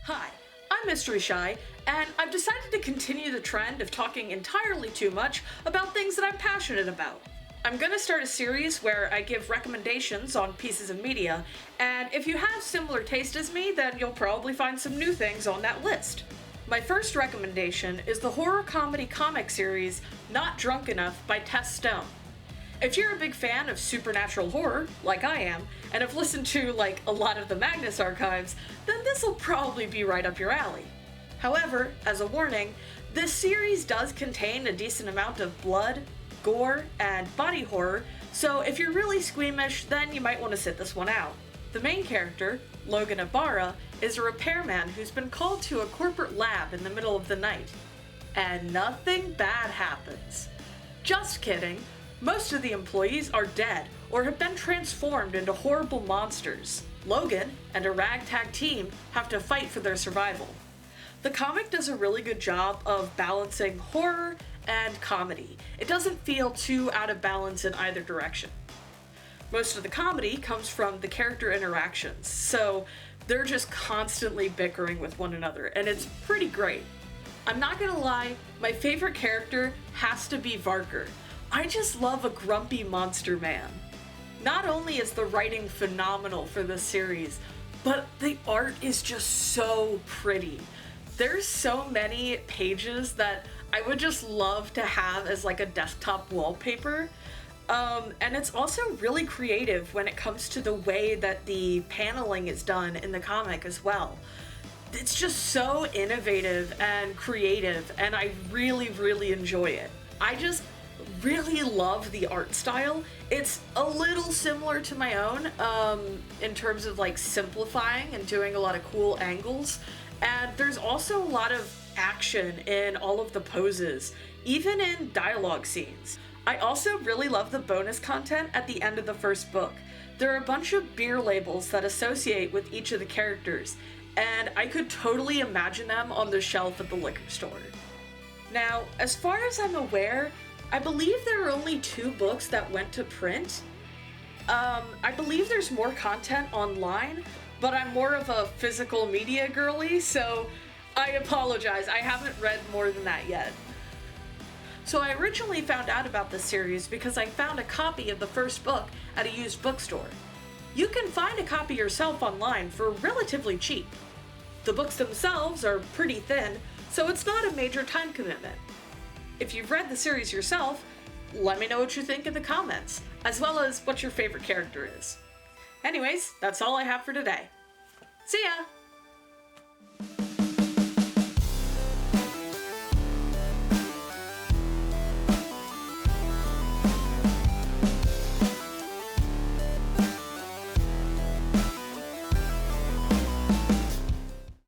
Hi, I'm Mystery Shy, and I've decided to continue the trend of talking entirely too much about things that I'm passionate about. I'm gonna start a series where I give recommendations on pieces of media, and if you have similar taste as me, then you'll probably find some new things on that list. My first recommendation is the horror comedy comic series Not Drunk Enough by Tess Stone. If you're a big fan of supernatural horror, like I am, and have listened to, a lot of the Magnus archives, then this'll probably be right up your alley. However, as a warning, this series does contain a decent amount of blood, gore, and body horror, so if you're really squeamish, then you might want to sit this one out. The main character, Logan Ibarra, is a repairman who's been called to a corporate lab in the middle of the night. And nothing bad happens. Just kidding. Most of the employees are dead or have been transformed into horrible monsters. Logan and a ragtag team have to fight for their survival. The comic does a really good job of balancing horror and comedy. It doesn't feel too out of balance in either direction. Most of the comedy comes from the character interactions, so they're just constantly bickering with one another, and it's pretty great. I'm not gonna lie, my favorite character has to be Varker. I just love a grumpy monster man. Not only is the writing phenomenal for this series, but the art is just so pretty. There's so many pages that I would just love to have as a desktop wallpaper. And it's also really creative when it comes to the way that the paneling is done in the comic as well. It's just so innovative and creative, and I really, really enjoy it. I just really love the art style. It's a little similar to my own in terms of simplifying and doing a lot of cool angles. And there's also a lot of action in all of the poses, even in dialogue scenes. I also really love the bonus content at the end of the first book. There are a bunch of beer labels that associate with each of the characters, and I could totally imagine them on the shelf at the liquor store. Now, as far as I'm aware, I believe there are only 2 books that went to print. I believe there's more content online, but I'm more of a physical media girly, so I apologize, I haven't read more than that yet. So I originally found out about this series because I found a copy of the first book at a used bookstore. You can find a copy yourself online for relatively cheap. The books themselves are pretty thin, so it's not a major time commitment. If you've read the series yourself, let me know what you think in the comments, as well as what your favorite character is. Anyways, that's all I have for today. See ya!